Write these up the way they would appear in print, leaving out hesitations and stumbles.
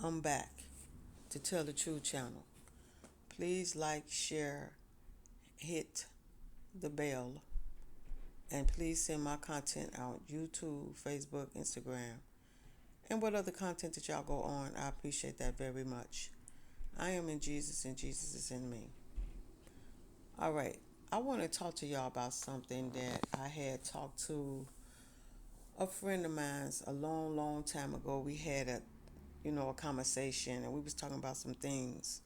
I'm back to Tell the Truth channel. Please like, share, hit the bell, and please send my content out YouTube, Facebook, Instagram, and what other content that y'all go on. I appreciate that very much. I am in Jesus and Jesus is in me. All right. I want to talk to y'all about something that I had talked to a friend of mine's a long, long time ago. We had a conversation, and we was talking about some things.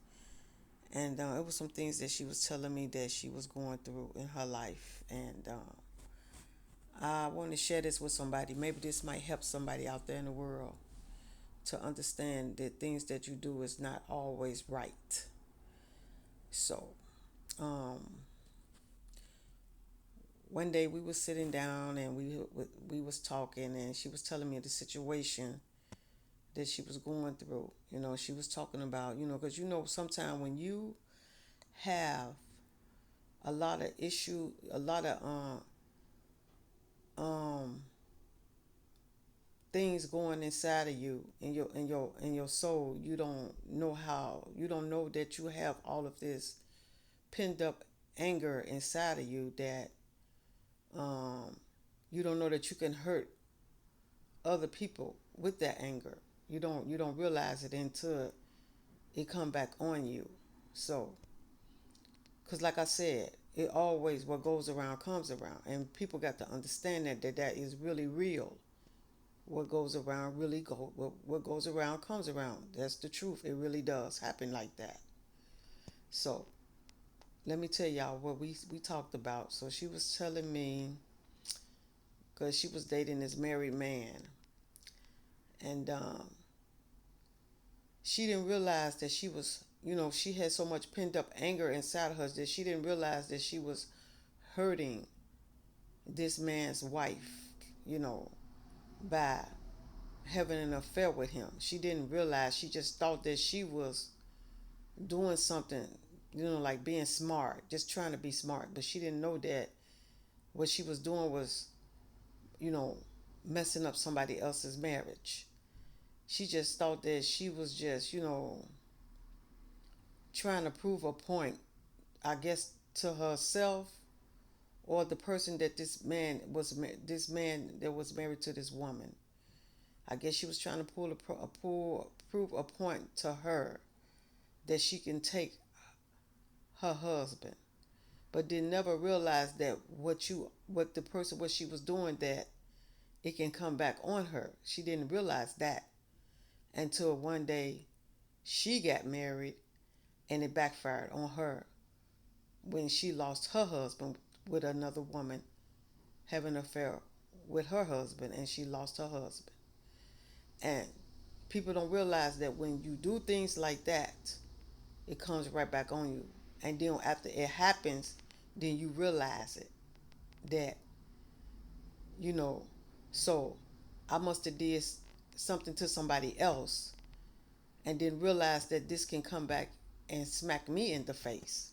And it was some things that she was telling me that she was going through in her life. And I want to share this with somebody. Maybe this might help somebody out there in the world to understand that things that you do is not always right. So, um, one day we was sitting down and we was talking, and she was telling me the situation that she was going through. She was talking about, because sometimes when you have a lot of issue, a lot of um things going inside of you in your soul. You don't know that you have all of this pinned up anger inside of you, that um you don't know that you can hurt other people with that anger. You don't realize it until it come back on you. So, because like I said, it always, what goes around comes around, and people got to understand that is really real. What goes around what goes around comes around. That's the truth. It really does happen like that. So let me tell y'all what we talked about. So she was telling me, because she was dating this married man, and she didn't realize that she had so much pent up anger inside of her that she didn't realize that she was hurting this man's wife, you know, by having an affair with him. She didn't realize. She just thought that she was doing something, like being smart, just trying to be smart. But she didn't know that what she was doing was, you know, messing up somebody else's marriage. She just thought that she was just, trying to prove a point, I guess, to herself or the person that this man that was married to this woman. I guess she was trying to prove a point to her that she can take her husband, but did never realize that what she was doing, that it can come back on her. She didn't realize that until one day she got married, and it backfired on her when she lost her husband with another woman having an affair with her husband, and she lost her husband. And people don't realize that when you do things like that, it comes right back on you. And then after it happens, then you realize it, that you know so I must have did something to somebody else, and then realize that this can come back and smack me in the face.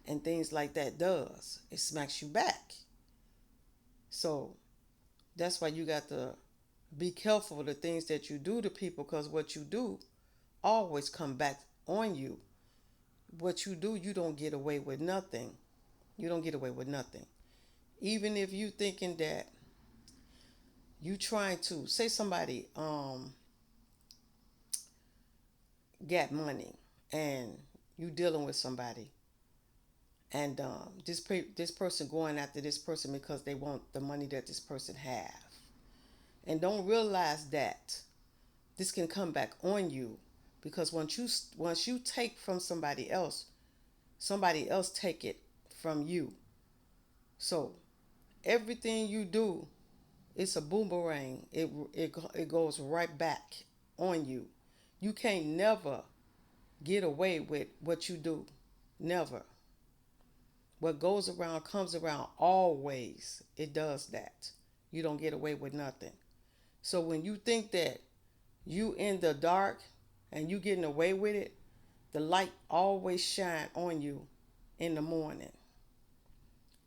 And things like that does, it smacks you back. So that's why you got to be careful of the things that you do to people, because what you do always come back on you. What you do, you don't get away with nothing. You don't get away with nothing. Even if you thinking that you trying to say somebody got money, and you dealing with somebody, and this person going after this person because they want the money that this person have, and don't realize that this can come back on you, because once you take from somebody else take it from you. So everything you do, it's a boomerang. It goes right back on you. You can't never get away with what you do. Never. What goes around comes around always. It does that. You don't get away with nothing. So when you think that you in the dark and you getting away with it, the light always shine on you in the morning,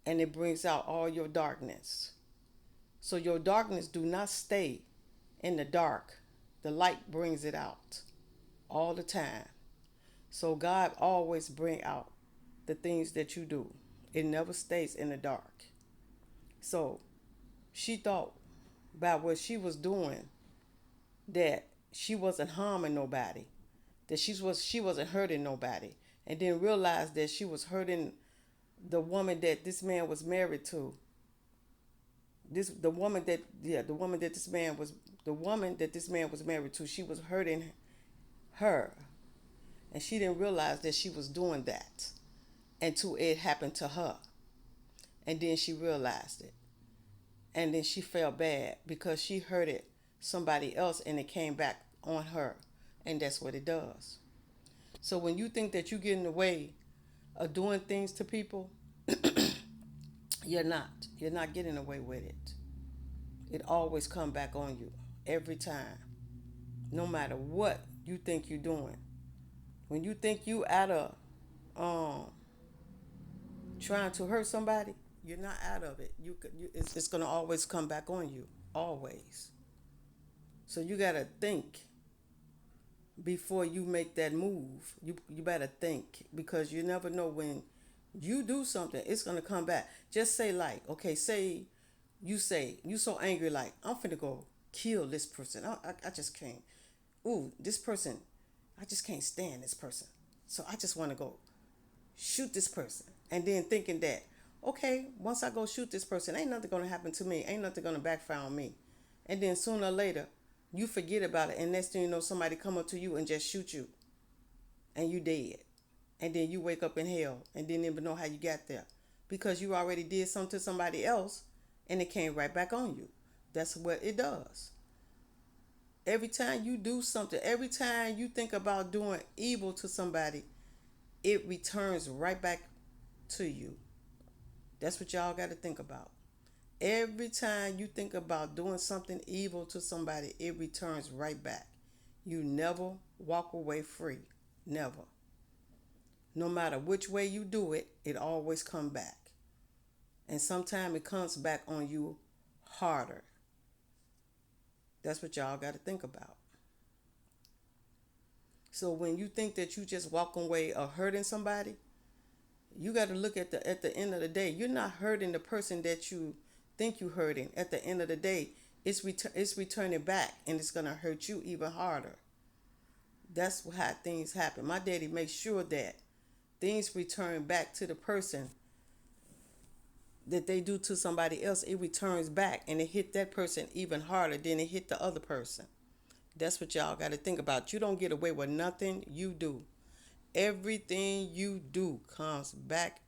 and it brings out all your darkness. So your darkness do not stay in the dark. The light brings it out. all the time. So God always bring out the things that you do. It never stays in the dark. So she thought by what she was doing that she wasn't harming nobody, that she wasn't hurting nobody, and then realized that she was hurting the woman that this man was married to. This the woman that yeah the woman that this man was the woman that this man was married to. She was hurting her, and she didn't realize that she was doing that until it happened to her, and then she realized it, and then she felt bad because she hurted somebody else and it came back on her, and that's what it does. So when you think that you're getting away of doing things to people, you're not. You're not getting away with it. It always come back on you every time, no matter what you think you're doing. When you think you out of um, trying to hurt somebody, you're not out of it. It's gonna always come back on you, always. So you gotta think before you make that move. You better think because you never know when you do something, it's gonna come back. Just say like, okay, say you so angry like I'm finna go kill this person. I just can't. Ooh, this person, I just can't stand this person. So I just want to go shoot this person, and then thinking that okay, once I go shoot this person, ain't nothing gonna happen to me. Ain't nothing gonna backfire on me. And then sooner or later, you forget about it, and next thing you know, somebody come up to you and just shoot you, and you dead. And then you wake up in hell and didn't even know how you got there because you already did something to somebody else, and it came right back on you. That's what it does. Every time you do something, every time you think about doing evil to somebody, it returns right back to you. That's what y'all got to think about. Every time you think about doing something evil to somebody, it returns right back. You never walk away free. Never. No matter which way you do it, it always comes back. And sometimes it comes back on you harder. That's what y'all got to think about. So when you think that you just walking away or hurting somebody, you got to look at the end of the day. You're not hurting the person that you think you hurting. At the end of the day, it's returning back, and it's gonna hurt you even harder. That's how things happen. My daddy makes sure that things return back to the person that they do to somebody else. It returns back, and it hit that person even harder than it hit the other person. That's what y'all got to think about. You don't get away with nothing you do. Everything you do comes back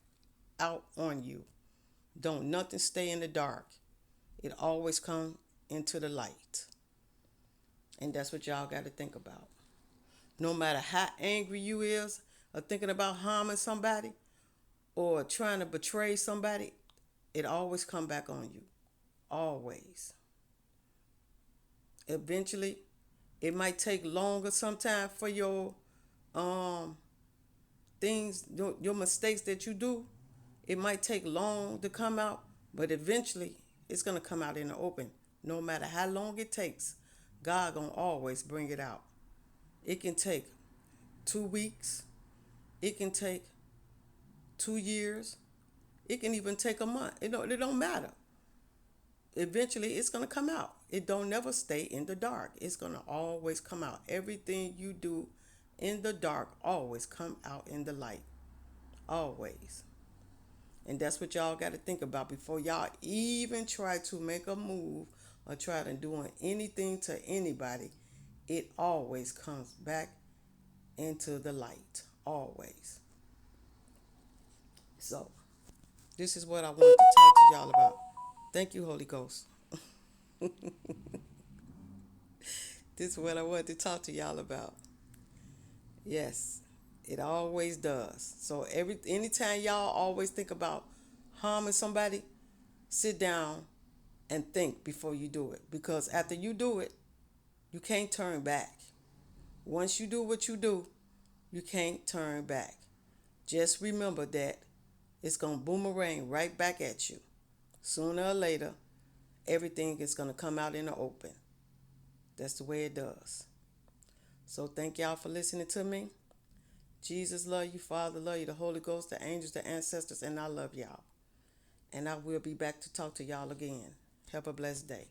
out on you. Don't nothing stay in the dark. It always comes into the light. And that's what y'all got to think about. No matter how angry you is or thinking about harming somebody or trying to betray somebody, it always come back on you. Always. Eventually, it might take longer sometimes for your um things, your mistakes that you do. It might take long to come out, but eventually it's gonna come out in the open. No matter how long it takes, God gonna always bring it out. It can take 2 weeks. It can take 2 years. It can even take a month. It don't matter. Eventually it's gonna come out. It don't never stay in the dark. It's gonna always come out. Everything you do in the dark always come out in the light. Always. And that's what y'all got to think about before y'all even try to make a move or try to doing anything to anybody. It always comes back into the light. Always. So this is what I wanted to talk to y'all about. Thank you, Holy Ghost. This is what I wanted to talk to y'all about. Yes, it always does. So anytime y'all always think about harming somebody, sit down and think before you do it. Because after you do it, you can't turn back. Once you do what you do, you can't turn back. Just remember that it's going to boomerang right back at you. Sooner or later, everything is going to come out in the open. That's the way it does. So thank y'all for listening to me. Jesus love you, Father love you, the Holy Ghost, the angels, the ancestors, and I love y'all. And I will be back to talk to y'all again. Have a blessed day.